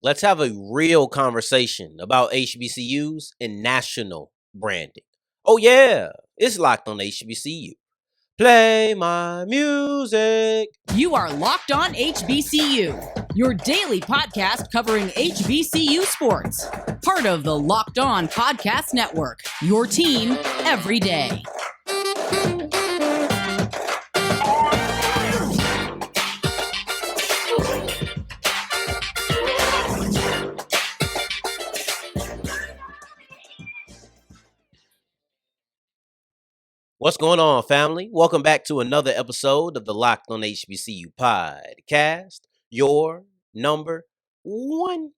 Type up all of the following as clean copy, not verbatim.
Let's have a real conversation about HBCUs and national branding. Oh, yeah, it's locked on HBCU. Play my music. You are Locked On HBCU, your daily podcast covering HBCU sports. Part of the Locked On Podcast Network, your team every day. What's going on, family? Welcome back to another episode of the Locked on HBCU podcast, your number one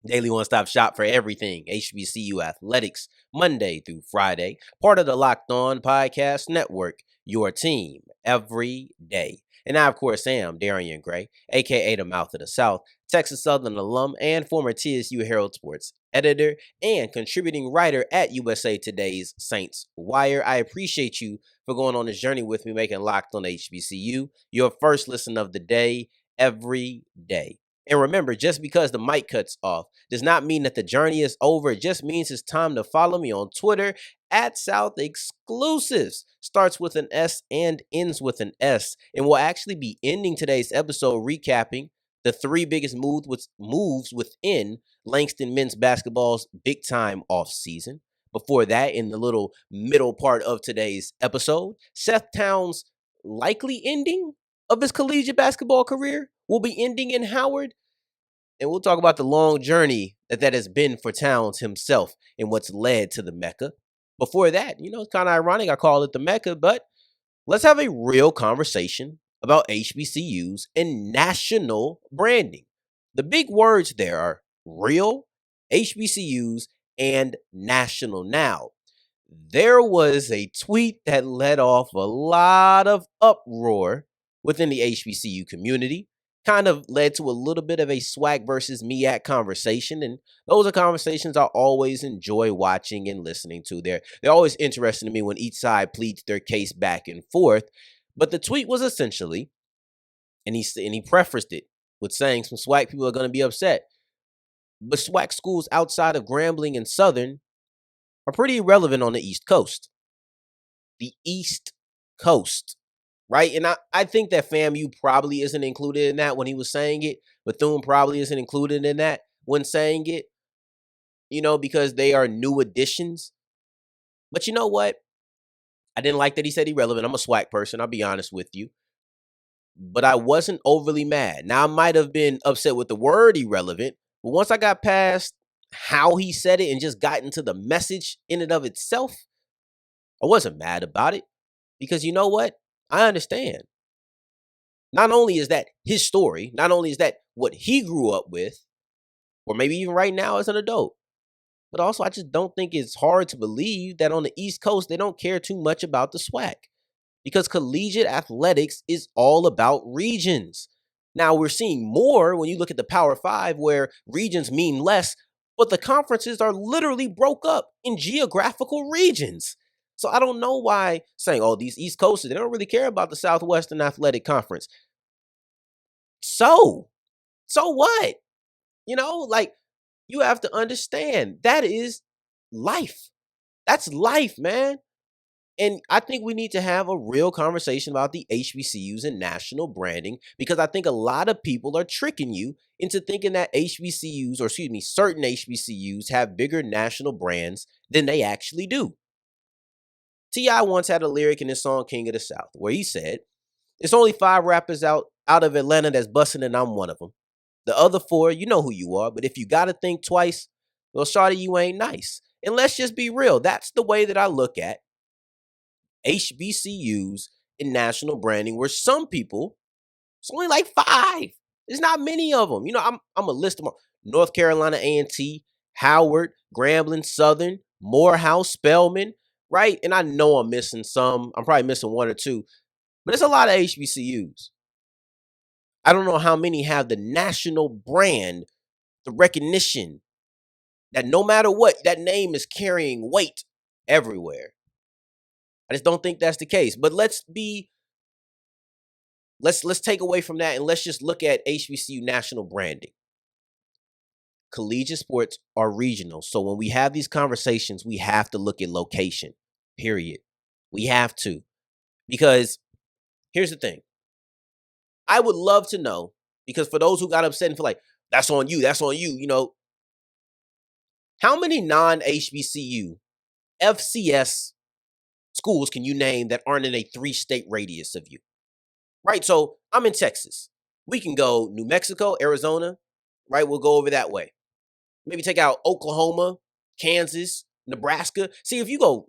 daily one-stop shop for everything HBCU athletics, Monday through Friday, part of the Locked On Podcast Network, your team every day. And I, of course, am Darian Gray, a.k.a. the Mouth of the South, Texas Southern alum and former TSU Herald Sports editor and contributing writer at USA Today's Saints Wire. I appreciate you for going on this journey with me, making Locked on HBCU your first listen of the day every day. And remember, just because the mic cuts off does not mean that the journey is over. It just means it's time to follow me on Twitter at South Exclusives. Starts with an S and ends with an S. And we'll actually be ending today's episode recapping the three biggest moves within Langston men's basketball's big time offseason. Before that, in the little middle part of today's episode, Seth Towns' likely ending of his collegiate basketball career will be ending in Howard. And we'll talk about the long journey that has been for Towns himself and what's led to the Mecca. Before that, it's kind of ironic I call it the Mecca, but let's have a real conversation about HBCUs and national branding. The big words there are real, HBCUs, and national. Now, there was a tweet that led off a lot of uproar within the HBCU community, kind of led to a little bit of a swag versus MEAC conversation. And those are conversations I always enjoy watching and listening to. They're always interesting to me when each side pleads their case back and forth. But the tweet was essentially, and he prefaced it with saying some SWAC people are going to be upset, but SWAC schools outside of Grambling and Southern are pretty irrelevant on the East Coast. The East Coast, right? And I think that FAMU probably isn't included in that when he was saying it. Bethune probably isn't included in that when saying it, because they are new additions. But you know what? I didn't like that he said irrelevant. I'm a SWAC person, I'll be honest with you. But I wasn't overly mad. Now, I might have been upset with the word irrelevant, but once I got past how he said it and just got into the message in and of itself, I wasn't mad about it. Because you know what? I understand. Not only is that his story, not only is that what he grew up with, or maybe even right now as an adult, but also I just don't think it's hard to believe that on the East Coast, they don't care too much about the SWAC. Because collegiate athletics is all about regions. Now, we're seeing more when you look at the Power Five, where regions mean less, but the conferences are literally broke up in geographical regions. So I don't know why saying, these East Coasters, they don't really care about the Southwestern Athletic Conference. So what? You have to understand that is life. That's life, man. And I think we need to have a real conversation about the HBCUs and national branding, because I think a lot of people are tricking you into thinking that certain HBCUs have bigger national brands than they actually do. T.I. once had a lyric in his song King of the South where he said, "It's only 5 rappers out of Atlanta that's busting and I'm one of them. The other 4, you know who you are, but if you got to think twice, well, shawty, you ain't nice." And let's just be real. That's the way that I look at HBCUs and national branding, where some people, it's only like 5. There's not many of them. I'm going to list them all. North Carolina A&T, Howard, Grambling, Southern, Morehouse, Spelman, right? And I know I'm missing some. I'm probably missing 1 or 2. But there's a lot of HBCUs. I don't know how many have the national brand, the recognition, that no matter what, that name is carrying weight everywhere. I just don't think that's the case. But let's take away from that and let's just look at HBCU national branding. collegiate sports are regional. So when we have these conversations, we have to look at location, period. We have to. Because here's the thing. I would love to know, because for those who got upset and feel like, that's on you, how many non-HBCU FCS schools can you name that aren't in a 3-state radius of you? Right? So I'm in Texas. We can go New Mexico, Arizona, right? We'll go over that way. Maybe take out Oklahoma, Kansas, Nebraska. See, if you go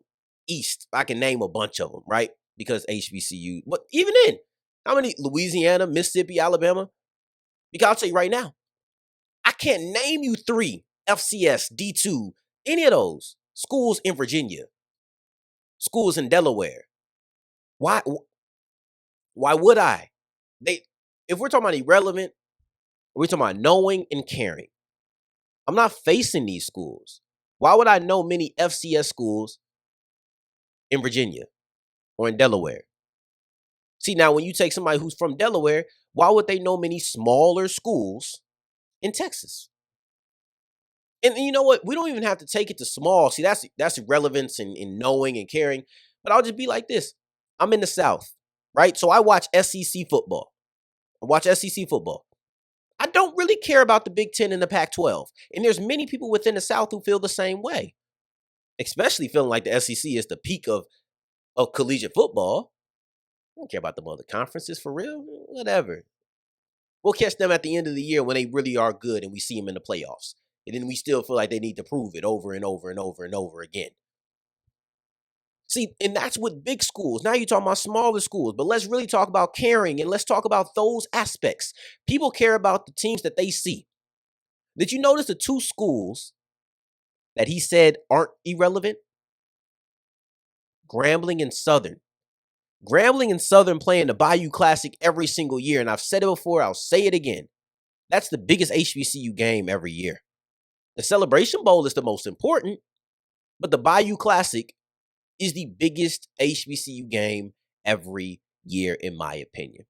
east, I can name a bunch of them, right? Because HBCU. But even then, how many? Louisiana, Mississippi, Alabama? Because I'll tell you right now, I can't name you 3 FCS, D2, any of those schools in Virginia, schools in Delaware. Why would I? If we're talking about irrelevant, we're talking about knowing and caring. I'm not facing these schools. Why would I know many FCS schools in Virginia or in Delaware? See, now when you take somebody who's from Delaware, why would they know many smaller schools in Texas? And you know what? We don't even have to take it to small. See, that's relevance in knowing and caring. But I'll just be like this. I'm in the South, right? So I watch SEC football. I don't really care about the Big Ten and the Pac-12. And there's many people within the South who feel the same way, especially feeling like the SEC is the peak of collegiate football. I don't care about the other conferences for real. Whatever. We'll catch them at the end of the year when they really are good and we see them in the playoffs. And then we still feel like they need to prove it over and over and over and over again. See, and that's with big schools. Now you're talking about smaller schools, but let's really talk about caring and let's talk about those aspects. People care about the teams that they see. Did you notice the 2 schools that he said aren't irrelevant? Grambling and Southern. Grambling and Southern play in the Bayou Classic every single year, and I've said it before, I'll say it again. That's the biggest HBCU game every year. The Celebration Bowl is the most important, but the Bayou Classic is the biggest HBCU game every year, in my opinion.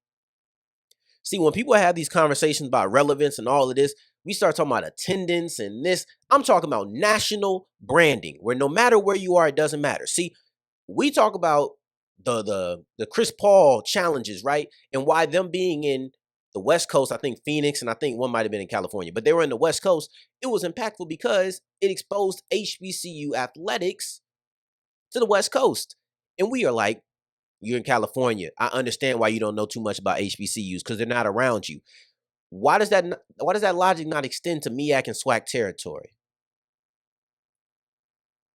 See, when people have these conversations about relevance and all of this, we start talking about attendance and this. I'm talking about national branding, where no matter where you are, it doesn't matter. See, we talk about the Chris Paul challenges, right? And why them being in the West Coast, I think Phoenix, and I think one might have been in California, but they were in the West Coast. It was impactful because it exposed HBCU athletics to the West Coast. And we are like, you're in California. I understand why you don't know too much about HBCUs because they're not around you. Why does that logic not extend to MEAC and SWAC territory?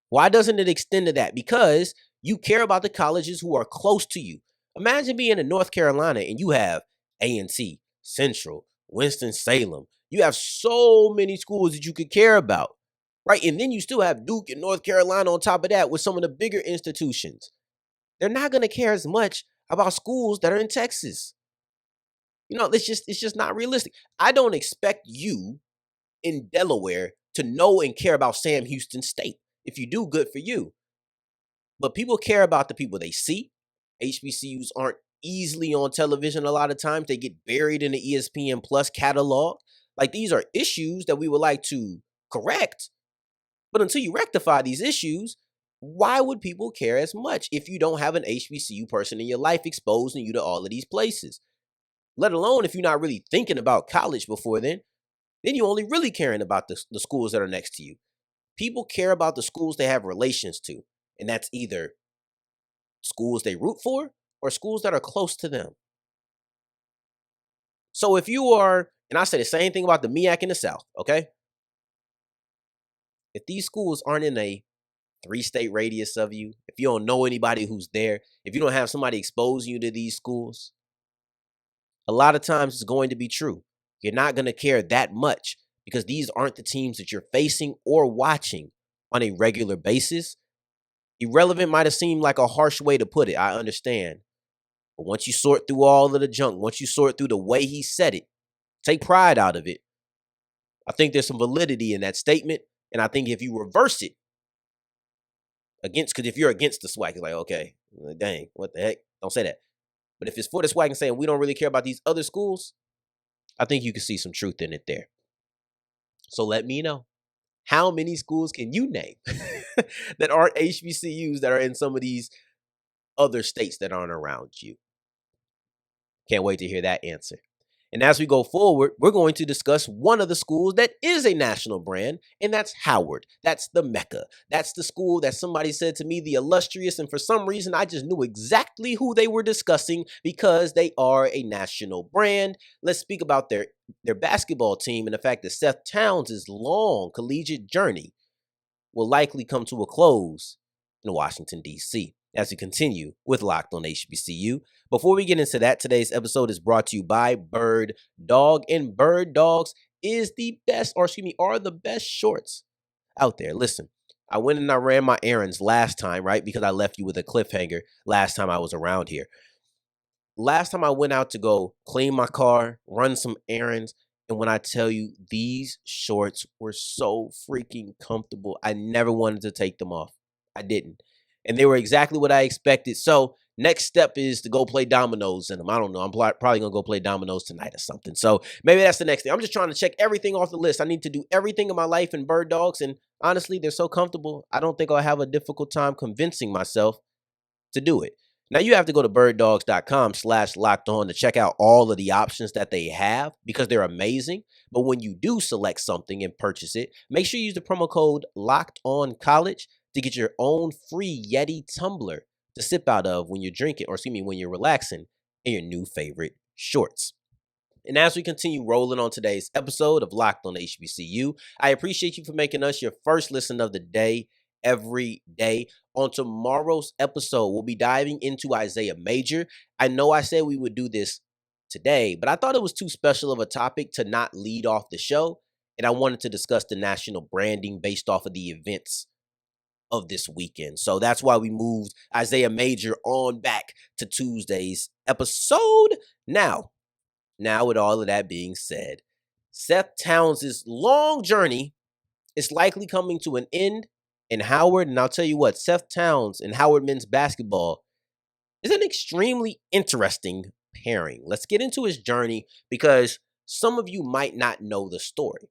Why doesn't it extend to that? Because you care about the colleges who are close to you. Imagine being in North Carolina and you have A&T, Central, Winston-Salem. You have so many schools that you could care about, right? And then you still have Duke and North Carolina on top of that with some of the bigger institutions. They're not going to care as much about schools that are in Texas. It's just not realistic. I don't expect you in Delaware to know and care about Sam Houston State. If you do, good for you. But people care about the people they see. HBCUs aren't easily on television a lot of times. They get buried in the ESPN Plus catalog. Like, these are issues that we would like to correct. But until you rectify these issues, why would people care as much if you don't have an HBCU person in your life exposing you to all of these places? Let alone if you're not really thinking about college before then you're only really caring about the schools that are next to you. People care about the schools they have relations to, and that's either schools they root for or schools that are close to them. So if you are, and I say the same thing about the MEAC in the South, okay? If these schools aren't in a 3-state radius of you, if you don't know anybody who's there, if you don't have somebody exposing you to these schools, a lot of times it's going to be true. You're not going to care that much because these aren't the teams that you're facing or watching on a regular basis. Irrelevant might have seemed like a harsh way to put it. I understand. But once you sort through all of the junk, once you sort through the way he said it, take pride out of it, I think there's some validity in that statement. And I think if you reverse it because if you're against the SWAC, it's like, okay, dang, what the heck? Don't say that. But if it's for the SWAC and saying we don't really care about these other schools, I think you can see some truth in it there. So let me know. How many schools can you name that aren't HBCUs that are in some of these other states that aren't around you? Can't wait to hear that answer. And as we go forward, we're going to discuss one of the schools that is a national brand, and that's Howard. That's the Mecca. That's the school that somebody said to me, the illustrious, and for some reason, I just knew exactly who they were discussing because they are a national brand. Let's speak about their basketball team and the fact that Seth Towns' long collegiate journey will likely come to a close in Washington, D.C. as we continue with Locked on HBCU. Before we get into that, today's episode is brought to you by Bird Dog, and Bird Dogs is the best, are the best shorts out there. Listen, I went and I ran my errands last time, right? Because I left you with a cliffhanger last time I was around here. Last time I went out to go clean my car, run some errands, and when I tell you these shorts were so freaking comfortable, I never wanted to take them off. I didn't. And they were exactly what I expected. So next step is to go play dominoes in them. I don't know. I'm probably going to go play dominoes tonight or something. So maybe that's the next thing. I'm just trying to check everything off the list. I need to do everything in my life in Bird Dogs. And honestly, they're so comfortable. I don't think I'll have a difficult time convincing myself to do it. Now you have to go to birdddogs.com/locked on to check out all of the options that they have because they're amazing. But when you do select something and purchase it, make sure you use the promo code LOCKEDONCollege to get your own free Yeti tumbler to sip out of when you're drinking, when you're relaxing in your new favorite shorts. And as we continue rolling on today's episode of Locked on HBCU, I appreciate you for making us your first listen of the day every day. On tomorrow's episode, we'll be diving into Isaiah Major. I know I said we would do this today, but I thought it was too special of a topic to not lead off the show, and I wanted to discuss the national branding based off of the events of this weekend. So that's why we moved Isaiah Major on back to Tuesday's episode. Now with all of that being said, Seth Towns' long journey is likely coming to an end in Howard. And I'll tell you what, Seth Towns and Howard men's basketball is an extremely interesting pairing. Let's get into his journey because some of you might not know the story.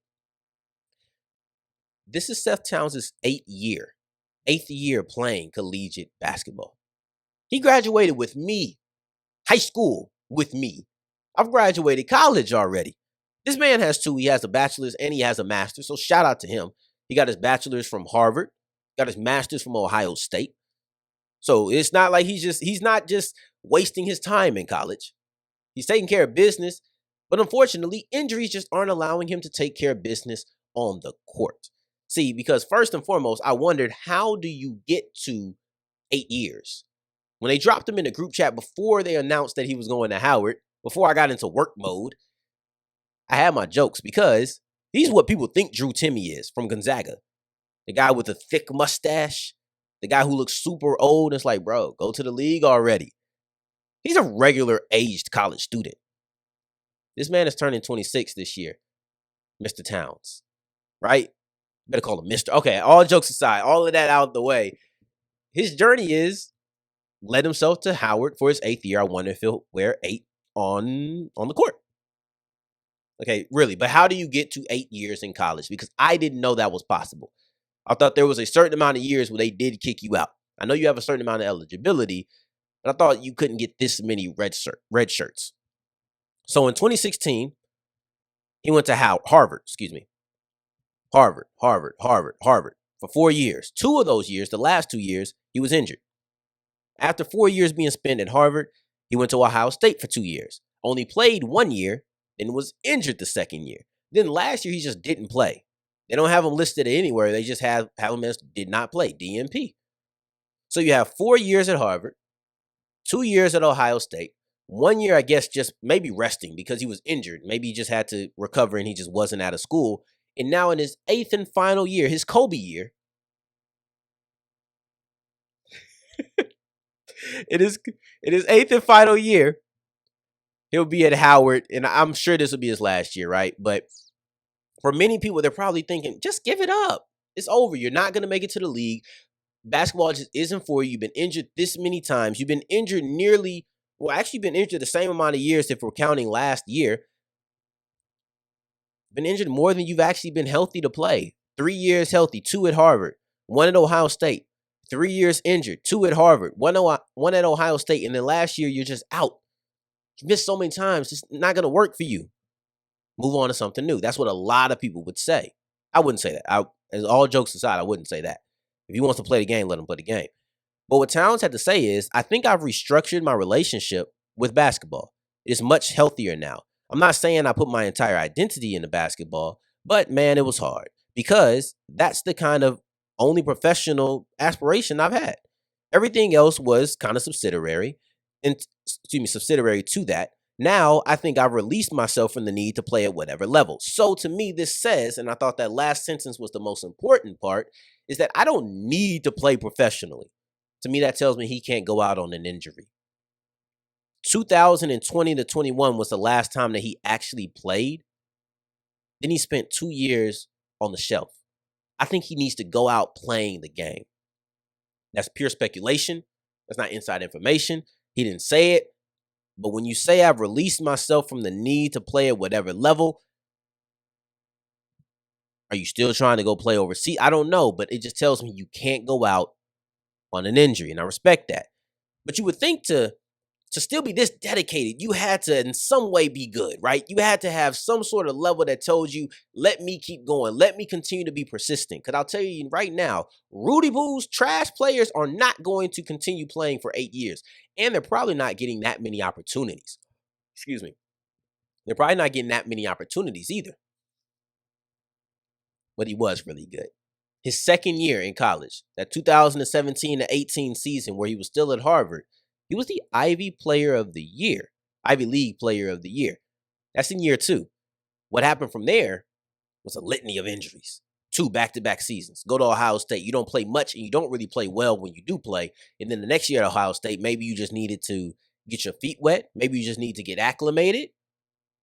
This is Seth Towns' eighth year playing collegiate basketball. He graduated with me, high school with me. I've graduated college already. This man has two. He has a bachelor's and he has a master's. So shout out to him. He got his bachelor's from Harvard, got his master's from Ohio State. So it's not like he's not just wasting his time in college. He's taking care of business, but unfortunately, injuries just aren't allowing him to take care of business on the court. See, because first and foremost, I wondered, how do you get to 8 years? When they dropped him in the group chat before they announced that he was going to Howard, before I got into work mode, I had my jokes because he's what people think Drew Timme is from Gonzaga. The guy with the thick mustache, the guy who looks super old. It's like, bro, go to the league already. He's a regular aged college student. This man is turning 26 this year, Mr. Towns, right? Better call him Mr. Okay, all jokes aside, all of that out of the way. His journey is led himself to Howard for his 8th year. I wonder if he'll wear 8 on the court. Okay, really. But how do you get to 8 years in college? Because I didn't know that was possible. I thought there was a certain amount of years where they did kick you out. I know you have a certain amount of eligibility, but I thought you couldn't get this many red shirts. So in 2016, he went to Harvard. Harvard for 4 years. 2 of those years, the last 2 years, he was injured. After 4 years being spent at Harvard, he went to Ohio State for 2 years. Only played 1 year and was injured the second year. Then last year, he just didn't play. They don't have him listed anywhere. They just have him as did not play, DNP. So you have 4 years at Harvard, 2 years at Ohio State, 1 year, I guess, just maybe resting because he was injured. Maybe he just had to recover and he just wasn't out of school. And now in his 8th and final year, his Kobe year, in his 8th and final year, he'll be at Howard. And I'm sure this will be his last year, right? But for many people, they're probably thinking, just give it up. It's over. You're not going to make it to the league. Basketball just isn't for you. You've been injured this many times. You've been injured been injured the same amount of years if we're counting last year. Been injured more than you've actually been healthy to play. 3 years healthy, 2 at Harvard, 1 at Ohio State. 3 years injured, 2 at Harvard, 1 at Ohio State. And then last year, you're just out. You missed so many times. It's not going to work for you. Move on to something new. That's what a lot of people would say. I wouldn't say that. As all jokes aside, I wouldn't say that. If he wants to play the game, let him play the game. But what Towns had to say is, I think I've restructured my relationship with basketball. It is much healthier now. I'm not saying I put my entire identity into basketball, but man, it was hard because that's the kind of only professional aspiration I've had. Everything else was kind of subsidiary to that. Now, I think I've released myself from the need to play at whatever level. So to me, this says, and I thought that last sentence was the most important part, is that I don't need to play professionally. To me, that tells me he can't go out on an injury. 2020 to 21 was the last time that he actually played. Then he spent 2 years on the shelf. I think he needs to go out playing the game. That's pure speculation. That's not inside information. He didn't say it. But when you say I've released myself from the need to play at whatever level, are you still trying to go play overseas? I don't know, but it just tells me you can't go out on an injury, and I respect that. But you would think to still be this dedicated, you had to in some way be good, right? You had to have some sort of level that told you, let me keep going. Let me continue to be persistent. Because I'll tell you right now, Rudy Boo's trash players are not going to continue playing for 8 years. And they're probably not getting that many opportunities. Excuse me. They're probably not getting that many opportunities either. But he was really good. His second year in college, that 2017 to 18 season where he was still at Harvard, he was the Ivy League Player of the Year. That's in year 2. What happened from there was a litany of injuries. 2 back-to-back seasons. Go to Ohio State. You don't play much, and you don't really play well when you do play. And then the next year at Ohio State, maybe you just needed to get your feet wet. Maybe you just need to get acclimated.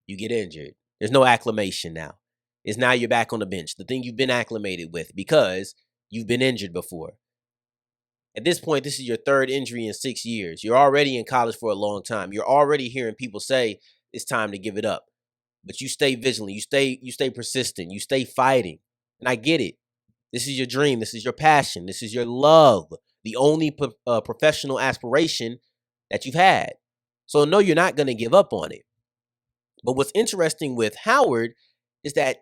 You get injured. There's no acclimation now. It's now you're back on the bench. The thing you've been acclimated with because you've been injured before. At this point, this is your 3rd injury in 6 years. You're already in college for a long time. You're already hearing people say it's time to give it up. But you stay vigilant. You stay persistent. You stay fighting. And I get it. This is your dream. This is your passion. This is your love. The only professional aspiration that you've had. So no, you're not going to give up on it. But what's interesting with Howard is that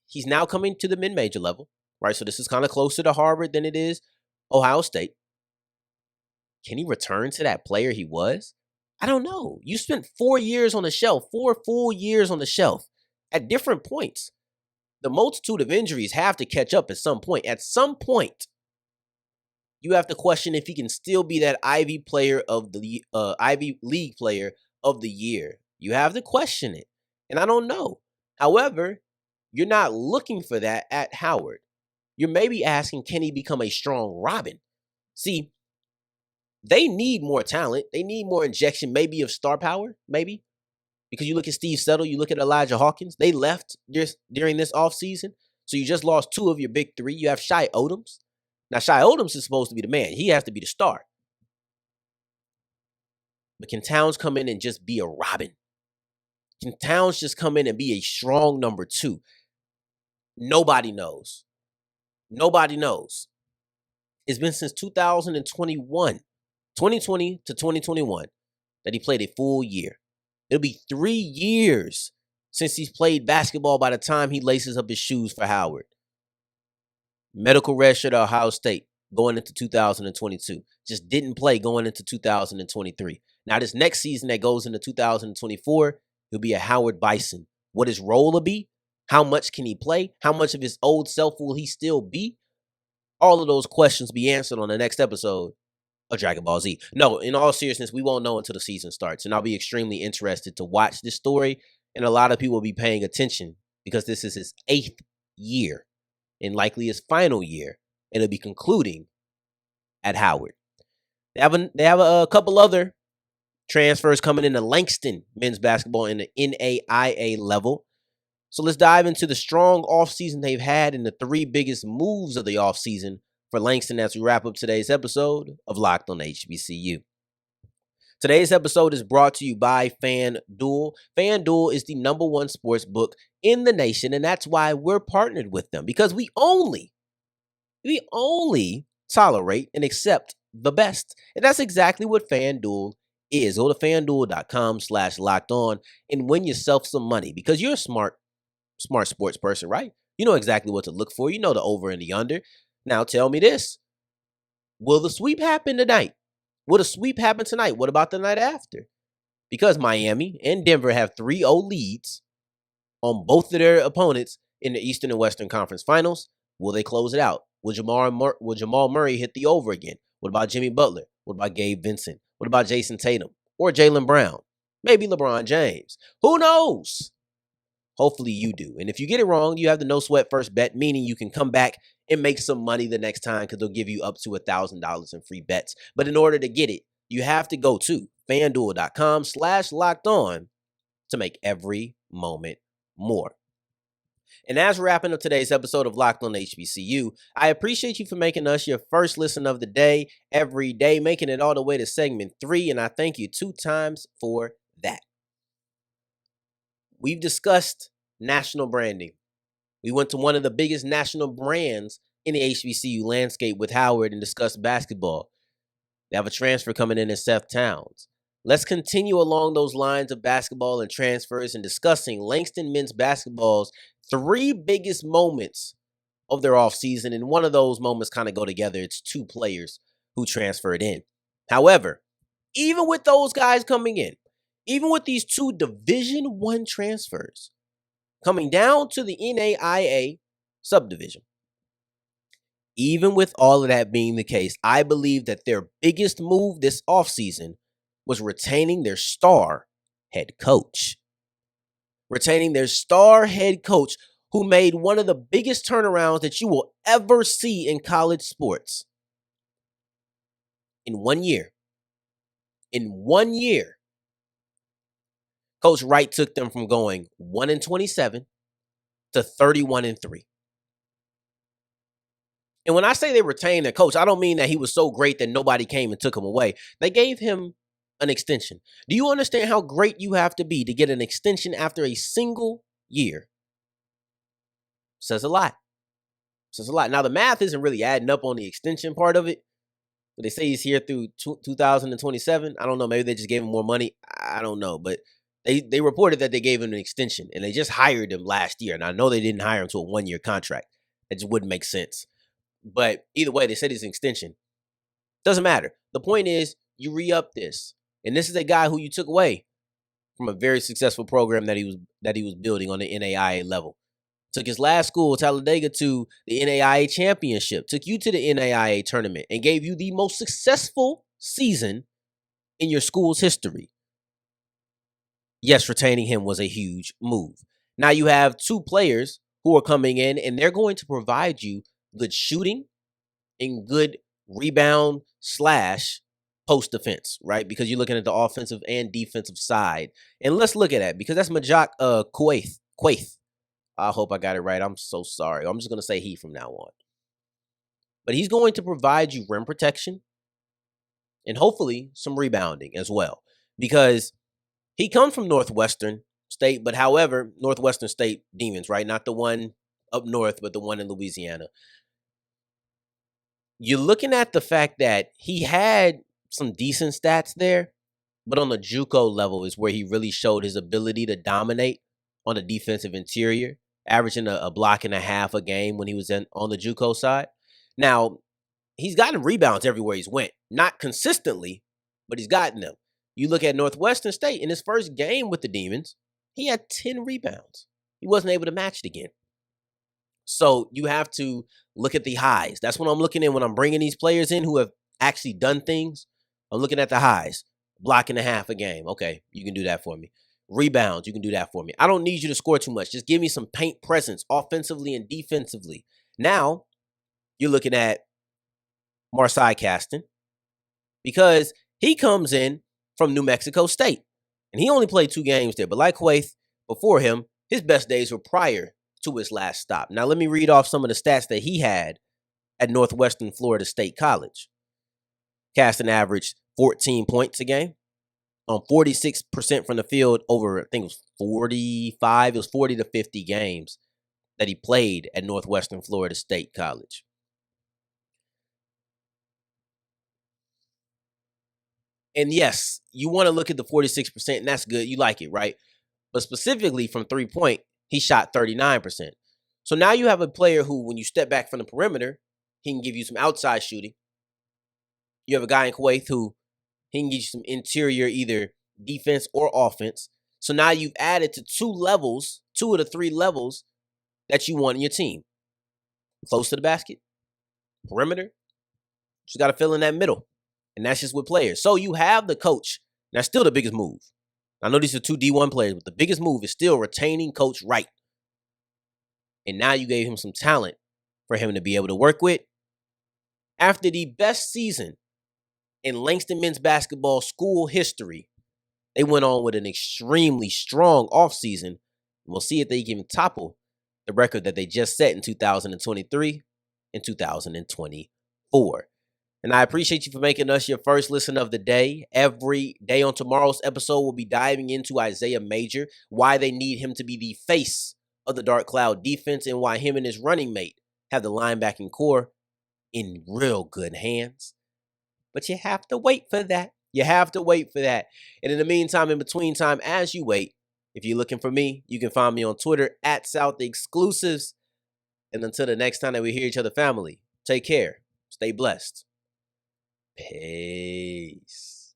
he's now coming to the mid-major level, right? So this is kind of closer to Harvard than it is Ohio State. Can he return to that player he was? I don't know. You spent 4 years on the shelf, 4 full years on the shelf at different points. The multitude of injuries have to catch up at some point. At some point, you have to question if he can still be that Ivy League Player of the Year. You have to question it. And I don't know. However, you're not looking for that at Howard. You're maybe asking, can he become a strong Robin? See, they need more talent. They need more injection, maybe of star power, maybe. Because you look at Steve Settle, you look at Elijah Hawkins. They left just during this offseason. So you just lost 2 of your big 3. You have Shai Odoms. Now, Shai Odoms is supposed to be the man. He has to be the star. But can Towns come in and just be a Robin? Can Towns just come in and be a strong number 2? Nobody knows. Nobody knows. It's been since 2020 to 2021, that he played a full year. It'll be 3 years since he's played basketball by the time he laces up his shoes for Howard. Medical redshirt at Ohio State going into 2022. Just didn't play going into 2023. Now, this next season that goes into 2024, he'll be a Howard Bison. What his role will be? How much can he play? How much of his old self will he still be? All of those questions be answered on the next episode of Dragon Ball Z. No, in all seriousness, we won't know until the season starts. And I'll be extremely interested to watch this story. And a lot of people will be paying attention because this is his 8th year and likely his final year. And it'll be concluding at Howard. They have a couple other transfers coming into Langston men's basketball in the NAIA level. So let's dive into the strong offseason they've had and the 3 biggest moves of the offseason for Langston as we wrap up today's episode of Locked on HBCU. Today's episode is brought to you by FanDuel. FanDuel is the number one sports book in the nation, and that's why we're partnered with them, because we only tolerate and accept the best. And that's exactly what FanDuel is. Go to FanDuel.com/locked on and win yourself some money, because you're a smart sports person, right? You know exactly what to look for. You know the over and the under. Now tell me this. Will the sweep happen tonight? Will the sweep happen tonight? What about the night after? Because Miami and Denver have 3-0 leads on both of their opponents in the Eastern and Western Conference Finals. Will they close it out? Will Jamal Murray hit the over again? What about Jimmy Butler? What about Gabe Vincent? What about Jason Tatum? Or Jaylen Brown? Maybe LeBron James. Who knows? Hopefully you do. And if you get it wrong, you have the no sweat first bet, meaning you can come back and make some money the next time, because they'll give you up to $1,000 in free bets. But in order to get it, you have to go to FanDuel.com/locked on to make every moment more. And as we're wrapping up today's episode of Locked on HBCU, I appreciate you for making us your first listen of the day every day, making it all the way to segment 3, and I thank you 2 times for that. We've discussed national branding. We went to one of the biggest national brands in the HBCU landscape with Howard and discussed basketball. They have a transfer coming in Seth Towns. Let's continue along those lines of basketball and transfers and discussing Langston men's basketball's 3 biggest moments of their offseason. And one of those moments kind of go together. It's 2 players who transferred in. However, even with those guys coming in, even with these 2 Division I transfers coming down to the NAIA subdivision, even with all of that being the case, I believe that their biggest move this offseason was retaining their star head coach. Retaining their star head coach, who made one of the biggest turnarounds that you will ever see in college sports. In 1 year. In 1 year. Coach Wright took them from going 1-27 to 31-3. And when I say they retained their coach, I don't mean that he was so great that nobody came and took him away. They gave him an extension. Do you understand how great you have to be to get an extension after a single year? Says a lot. Says a lot. Now, the math isn't really adding up on the extension part of it. They say he's here through 2027. I don't know. Maybe they just gave him more money. I don't know. But they reported that they gave him an extension, and they just hired him last year. And I know they didn't hire him to a 1-year contract. That just wouldn't make sense. But either way, they said it's an extension. Doesn't matter. The point is, you re-up this. And this is a guy who you took away from a very successful program that he was building on the NAIA level. Took his last school, Talladega, to the NAIA championship. Took you to the NAIA tournament and gave you the most successful season in your school's history. Yes, retaining him was a huge move. Now you have 2 players who are coming in, and they're going to provide you good shooting and good rebound / post defense, right? Because you're looking at the offensive and defensive side. And let's look at that, because that's Majak Quaith. I hope I got it right. I'm so sorry. I'm just going to say he from now on. But he's going to provide you rim protection and hopefully some rebounding as well, because he comes from Northwestern State, but however, Northwestern State Demons, right? Not the one up north, but the one in Louisiana. You're looking at the fact that he had some decent stats there, but on the JUCO level is where he really showed his ability to dominate on the defensive interior, averaging a block and a half a game when he was on the JUCO side. Now, he's gotten rebounds everywhere he's went. Not consistently, but he's gotten them. You look at Northwestern State, in his first game with the Demons, he had 10 rebounds. He wasn't able to match it again. So you have to look at the highs. That's what I'm looking at when I'm bringing these players in who have actually done things. I'm looking at the highs. Block and a half a game. Okay, you can do that for me. Rebounds, you can do that for me. I don't need you to score too much. Just give me some paint presence offensively and defensively. Now, you're looking at Marcy Caston, because he comes in from New Mexico State, and he only played 2 games there. But like Quaith, before him, his best days were prior to his last stop. Now, let me read off some of the stats that he had at Northwestern Florida State College. Caston averaged 14 points a game, on 46% from the field over, I think it was 45, it was 40 to 50 games that he played at Northwestern Florida State College. And yes, you want to look at the 46%, and that's good. You like it, right? But specifically from 3-point, he shot 39%. So now you have a player who, when you step back from the perimeter, he can give you some outside shooting. You have a guy in Kuwait who he can give you some interior, either defense or offense. So now you've added to two of the three levels that you want in your team. Close to the basket, perimeter, just got to fill in that middle. And that's just with players. So you have the coach. That's still the biggest move. I know these are two D1 players, but the biggest move is still retaining Coach Wright. And now you gave him some talent for him to be able to work with. After the best season in Langston men's basketball school history, they went on with an extremely strong offseason. We'll see if they can topple the record that they just set in 2023 and 2024. And I appreciate you for making us your first listen of the day. Every day on tomorrow's episode, we'll be diving into Isaiah Major, why they need him to be the face of the Dark Cloud defense, and why him and his running mate have the linebacking core in real good hands. But you have to wait for that. And in the meantime, in between time, as you wait, if you're looking for me, you can find me on Twitter at South Exclusives. And until the next time that we hear each other, family, take care. Stay blessed. Peace.